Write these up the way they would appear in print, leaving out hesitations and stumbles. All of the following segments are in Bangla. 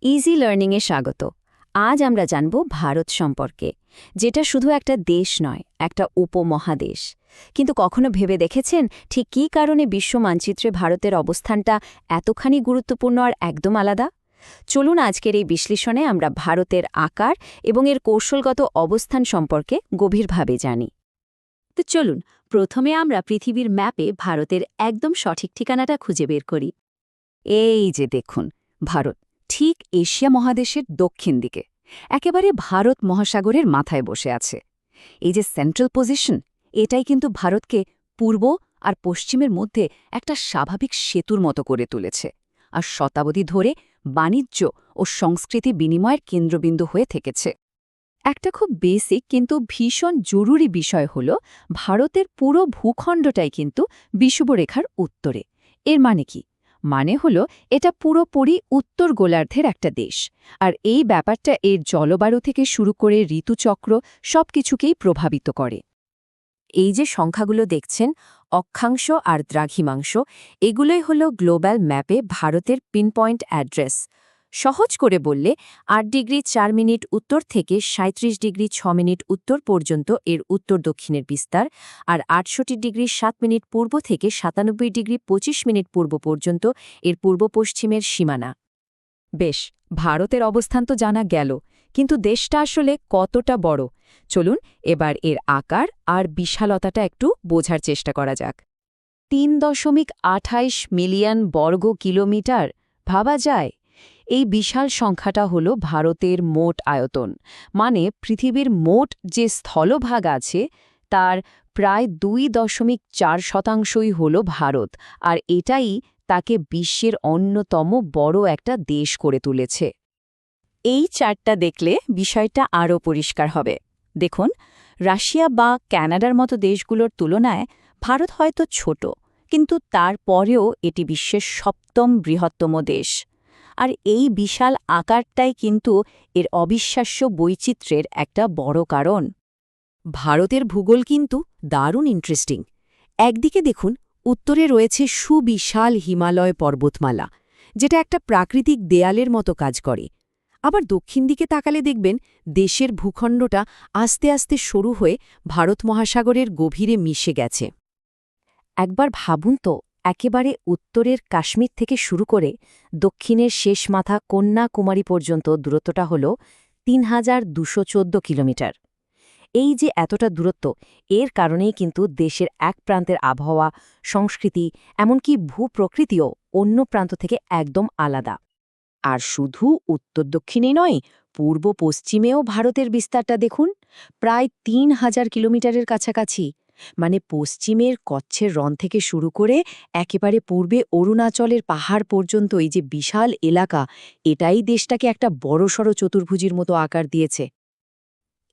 ইজি লার্নিংয়ে স্বাগত। আজ আমরা জানব ভারত সম্পর্কে, যেটা শুধু একটা দেশ নয়, একটা উপমহাদেশ। কিন্তু কখনো ভেবে দেখেছেন ঠিক কী কারণে বিশ্ব মানচিত্রে ভারতের অবস্থানটা এতখানি গুরুত্বপূর্ণ আর একদম আলাদা? চলুন আজকের এই বিশ্লেষণে আমরা ভারতের আকার এবং এর কৌশলগত অবস্থান সম্পর্কে গভীরভাবে জানি। তো চলুন প্রথমে আমরা পৃথিবীর ম্যাপে ভারতের একদম সঠিক ঠিকানাটা খুঁজে বের করি। এই যে দেখুন, ভারত ঠিক এশিয়া মহাদেশের দক্ষিণ দিকে, একেবারে ভারত মহাসাগরের মাথায় বসে আছে। এই যে সেন্ট্রাল পজিশন, এটাই কিন্তু ভারতকে পূর্ব আর পশ্চিমের মধ্যে একটা স্বাভাবিক সেতুর মতো করে তুলেছে, আর শতাব্দী ধরে বাণিজ্য ও সংস্কৃতি বিনিময়ের কেন্দ্রবিন্দু হয়ে থেকেছে। একটা খুব বেসিক কিন্তু ভীষণ জরুরি বিষয় হল, ভারতের পুরো ভূখণ্ডটাই কিন্তু বিষুবরেখার উত্তরে। এর মানে কি? মানে হলো এটা পুরোপুরি উত্তর গোলার্ধের একটা দেশ, আর এই ব্যাপারটা এর জলবায়ু থেকে শুরু করে ঋতুচক্র সবকিছুকেই প্রভাবিত করে। এই যে সংখ্যাগুলো দেখছেন, অক্ষাংশ আর দ্রাঘিমাংশ, এগুলোই হলো গ্লোবাল ম্যাপে ভারতের পিনপয়েন্ট অ্যাড্রেস। সহজ করে বললে ৮ ডিগ্রি ৪ মিনিট উত্তর থেকে ৩৭ ডিগ্রি ৬ মিনিট উত্তর পর্যন্ত এর উত্তর দক্ষিণের বিস্তার, আর ৬৮ ডিগ্রি ৭ মিনিট পূর্ব থেকে ৯৭ ডিগ্রি ২৫ মিনিট পূর্ব পর্যন্ত এর পূর্ব পশ্চিমের সীমানা। বেশ, ভারতের অবস্থান তো জানা গেল, কিন্তু দেশটা আসলে কতটা বড়? চলুন এবার এর আকার আর বিশালতাটা একটু বোঝার চেষ্টা করা যাক। ৩.২৮ মিলিয়ন বর্গ কিলোমিটার, ভাবা যায়? এই বিশাল সংখ্যাটা হল ভারতের মোট আয়তন, মানে পৃথিবীর মোট যে স্থলভাগ আছে তার প্রায় ২.৪%ই হল ভারত, আর এটাই তাকে বিশ্বের অন্যতম বড় একটা দেশ করে তুলেছে। এই চার্টটা দেখলে বিষয়টা আরও পরিষ্কার হবে। দেখুন, রাশিয়া বা কানাডার মতো দেশগুলোর তুলনায় ভারত হয়তো ছোট, কিন্তু তারপরেও এটি বিশ্বের ৭ম বৃহত্তম দেশ। আর এই বিশাল আকারটাই কিন্তু এর অবিশ্বাস্য বৈচিত্র্যের একটা বড় কারণ। ভারতের ভূগোল কিন্তু দারুণ ইন্টারেস্টিং। একদিকে দেখুন, উত্তরে রয়েছে সুবিশাল হিমালয় পর্বতমালা, যেটা একটা প্রাকৃতিক দেয়ালের মতো কাজ করে। আবার দক্ষিণ দিকে তাকালে দেখবেন দেশের ভূখণ্ডটা আস্তে আস্তে সরু হয়ে ভারত মহাসাগরের গভীরে মিশে গেছে। একবার ভাবুন তো, একেবারে উত্তরের কাশ্মীর থেকে শুরু করে দক্ষিণের শেষ মাথা কন্যাকুমারী পর্যন্ত দূরত্বটা হল ৩,২১৪ কিলোমিটার। এই যে এতটা দূরত্ব, এর কারণেই কিন্তু দেশের এক প্রান্তের আবহাওয়া, সংস্কৃতি, এমনকি ভূপ্রকৃতিও অন্য প্রান্ত থেকে একদম আলাদা। আর শুধু উত্তর দক্ষিণে নয়, পূর্ব পশ্চিমেও ভারতের বিস্তারটা দেখুন, প্রায় ৩,০০০ কিলোমিটারের কাছাকাছি। মানে পশ্চিমের কচ্ছের রণ থেকে শুরু করে একেবারে পূর্বে অরুণাচলের পাহাড় পর্যন্ত এই যে বিশাল এলাকা, এটাই দেশটাকে একটা বড়সড় চতুর্ভুজের মতো আকার দিয়েছে।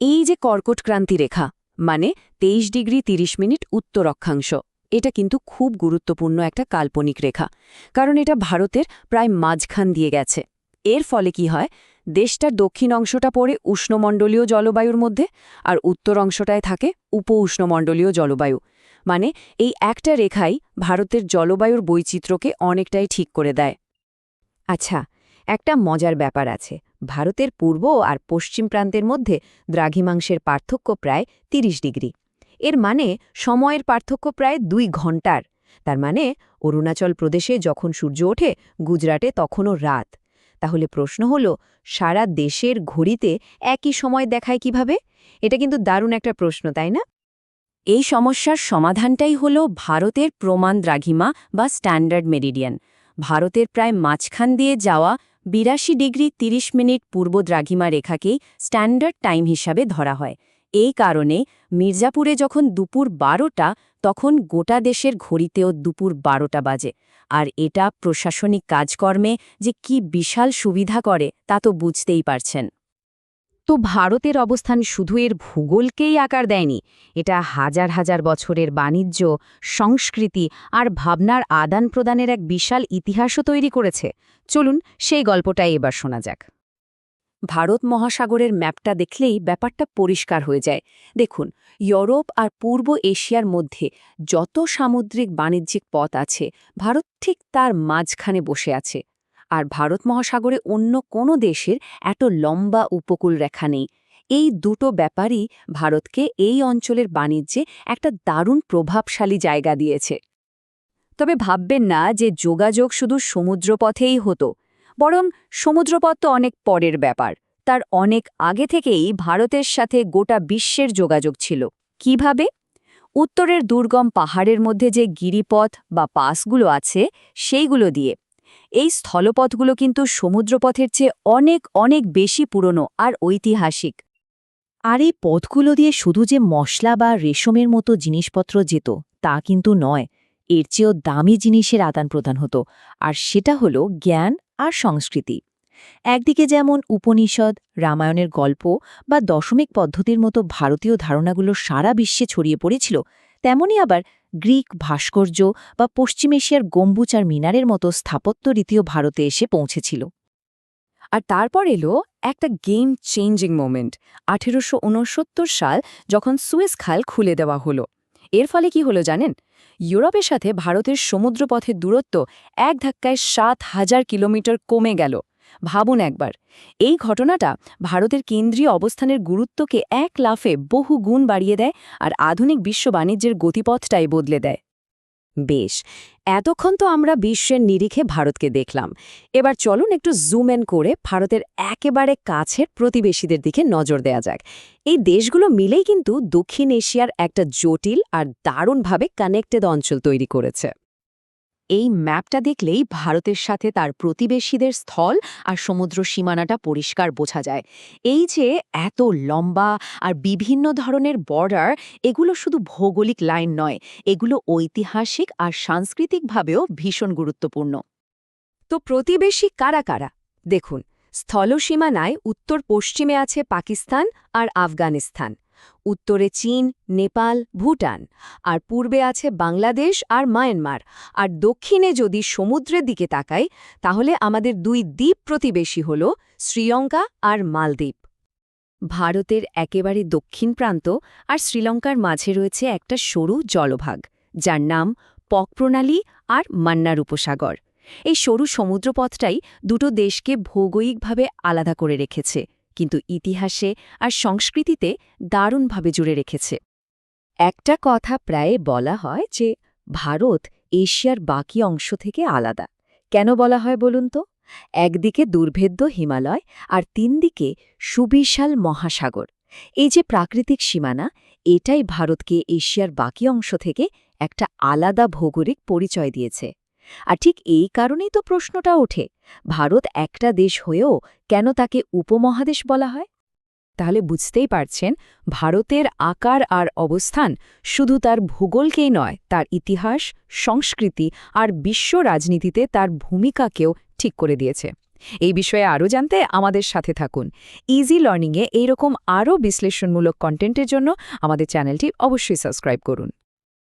এই যে কর্কট ক্রান্তি রেখা, মানে ২৩ ডিগ্রি ৩০ মিনিট উত্তর অক্ষাংশ, এটা কিন্তু খুব গুরুত্বপূর্ণ একটা কাল্পনিক রেখা, কারণ এটা ভারতের প্রায় মাঝখান দিয়ে গেছে। এর ফলে কি হয়, দেশটার দক্ষিণ অংশটা পড়ে উষ্ণমণ্ডলীয় জলবায়ুর মধ্যে, আর উত্তর অংশটায় থাকে উপ উষ্ণমণ্ডলীয় জলবায়ু। মানে এই একটা রেখাই ভারতের জলবায়ুর বৈচিত্র্যকে অনেকটাই ঠিক করে দেয়। আচ্ছা, একটা মজার ব্যাপার আছে। ভারতের পূর্ব আর পশ্চিম প্রান্তের মধ্যে দ্রাঘিমাংশের পার্থক্য প্রায় ৩০ ডিগ্রি। এর মানে সময়ের পার্থক্য প্রায় ২ ঘণ্টার। তার মানে অরুণাচল প্রদেশে যখন সূর্য ওঠে, গুজরাটে তখনও রাত। তাহলে প্রশ্ন হল, সারা দেশের ঘড়িতে একই সময় দেখায় কিভাবে? এটা কিন্তু দারুণ একটা প্রশ্ন, তাই না? এই সমস্যার সমাধানটাই হল ভারতের প্রমাণ দ্রাঘিমা বা স্ট্যান্ডার্ড মেরিডিয়ান। ভারতের প্রায় মাঝখান দিয়ে যাওয়া ৮২ ডিগ্রি ৩০ মিনিট পূর্ব দ্রাঘিমা রেখাকেই স্ট্যান্ডার্ড টাইম হিসাবে ধরা হয়। এই কারণে মির্জাপুরে যখন দুপুর ১২টা, তখন গোটা দেশের ঘড়িতেও দুপুর ১২টা বাজে। আর এটা প্রশাসনিক কাজকর্মে যে কি বিশাল সুবিধা করে তা তো বুঝতেই পারছেন। তো ভারতের অবস্থান শুধু এর ভূগোলকেই আকার দেয়নি, এটা হাজার হাজার বছরের বাণিজ্য, সংস্কৃতি আর ভাবনার আদান প্রদানের এক বিশাল ইতিহাসও তৈরি করেছে। চলুন সেই গল্পটাই এবার শোনা যাক। ভারত মহাসাগরের ম্যাপটা দেখলেই ব্যাপারটা পরিষ্কার হয়ে যায়। দেখুন, ইউরোপ আর পূর্ব এশিয়ার মধ্যে যত সামুদ্রিক বাণিজ্যিক পথ আছে, ভারত ঠিক তার মাঝখানে বসে আছে। আর ভারত মহাসাগরে অন্য কোনো দেশের এত লম্বা উপকূল রেখা নেই। এই দুটো ব্যাপারই ভারতকে এই অঞ্চলের বাণিজ্যে একটা দারুণ প্রভাবশালী জায়গা দিয়েছে। তবে ভাববেন না যে যোগাযোগ শুধু সমুদ্রপথেই হতো, বরং সমুদ্রপথ তো অনেক পরের ব্যাপার। তার অনেক আগে থেকেই ভারতের সাথে গোটা বিশ্বের যোগাযোগ ছিল। কিভাবে? উত্তরের দুর্গম পাহাড়ের মধ্যে যে গিরিপথ বা পাসগুলো আছে সেইগুলো দিয়ে। এই স্থলপথগুলো কিন্তু সমুদ্রপথের চেয়ে অনেক অনেক বেশি পুরনো আর ঐতিহাসিক। আর এই পথগুলো দিয়ে শুধু যে মশলা বা রেশমের মতো জিনিসপত্র যেত তা কিন্তু নয়, এর চেয়েও দামি জিনিসের আদান প্রদান হতো, আর সেটা হলো জ্ঞান আর সংস্কৃতি। একদিকে যেমন উপনিষদ, রামায়ণের গল্প বা দশমিক পদ্ধতির মতো ভারতীয় ধারণাগুলো সারা বিশ্বে ছড়িয়ে পড়েছিল, তেমনি আবার গ্রিক ভাস্কর্য বা পশ্চিম এশিয়ার গম্বুজ আর মিনারের মতো স্থাপত্য রীতিও ভারতে এসে পৌঁছেছিল। আর তারপর এলো একটা গেম চেঞ্জিং মোমেন্ট, 1869 সাল, যখন সুয়েজ খাল খুলে দেওয়া হলো। এর ফলে কি হলো জানেন? ইউরোপের সাথে ভারতের সমুদ্রপথের দূরত্ব এক ধাক্কায় 7,000 কিলোমিটার কমে গেল। ভাবুন একবার, এই ঘটনাটা ভারতের কেন্দ্রীয় অবস্থানের গুরুত্বকে এক লাফে বহু গুণ বাড়িয়ে দেয় আর আধুনিক বিশ্ব বাণিজ্যের গতিপথটাই বদলে দেয়। বেশ, এতক্ষণ তো আমরা বিশ্বের নিরিখে ভারতকে দেখলাম। এবার চলুন একটু জুম ইন করে ভারতের একেবারে কাছের প্রতিবেশীদের দিকে নজর দেয়া যাক। এই দেশগুলো মিলেই কিন্তু দক্ষিণ এশিয়ার একটা জটিল আর দারুণভাবে কানেক্টেড অঞ্চল তৈরি করেছে। এই ম্যাপটা দেখলেই ভারতের সাথে তার প্রতিবেশীদের স্থল আর সমুদ্র সীমানাটা পরিষ্কার বোঝা যায়। এই যে এত লম্বা আর বিভিন্ন ধরনের বর্ডার, এগুলো শুধু ভৌগোলিক লাইন নয়, এগুলো ঐতিহাসিক আর সাংস্কৃতিকভাবেও ভীষণ গুরুত্বপূর্ণ। তো প্রতিবেশী কারা কারা? দেখুন, স্থলসীমানায় উত্তর পশ্চিমে আছে পাকিস্তান আর আফগানিস্তান, উত্তরে চীন, নেপাল, ভুটান, আর পূর্বে আছে বাংলাদেশ আর মায়ানমার, আর দক্ষিণে যদি সমুদ্রের দিকে তাকাই তাহলে আমাদের দুই দ্বীপ প্রতিবেশী হল শ্রীলঙ্কা আর মালদ্বীপ। ভারতের একেবারে দক্ষিণ প্রান্ত আর শ্রীলঙ্কার মাঝে রয়েছে একটা সরু জলভাগ, যার নাম পক প্রণালী আর মান্নার উপসাগর। এই সরু সমুদ্রপথটাই দুটো দেশকে ভৌগোলিকভাবে আলাদা করে রেখেছে, কিন্তু ইতিহাসে আর সংস্কৃতিতে দারুণভাবে জুড়ে রেখেছে। একটা কথা প্রায় বলা হয় যে ভারত এশিয়ার বাকি অংশ থেকে আলাদা। কেন বলা হয় বলুন তো? একদিকে দুর্ভেদ্য হিমালয় আর তিন দিকে সুবিশাল মহাসাগর। এই যে প্রাকৃতিক সীমানা, এটাই ভারতকে এশিয়ার বাকি অংশ থেকে একটা আলাদা ভৌগোলিক পরিচয় দিয়েছে। আর ঠিক এই কারণেই তো প্রশ্নটা ওঠে, ভারত একটা দেশ হয়েও কেন তাকে উপমহাদেশ বলা হয়? তাহলে বুঝতেই পারছেন, ভারতের আকার আর অবস্থান শুধু তার ভূগোলকেই নয়, তার ইতিহাস, সংস্কৃতি আর বিশ্ব রাজনীতিতে তার ভূমিকাকেও ঠিক করে দিয়েছে। এই বিষয়ে আরও জানতে আমাদের সাথে থাকুন। ইজি লার্নিংয়ে এইরকম আরও বিশ্লেষণমূলক কন্টেন্টের জন্য আমাদের চ্যানেলটি অবশ্যই সাবস্ক্রাইব করুন।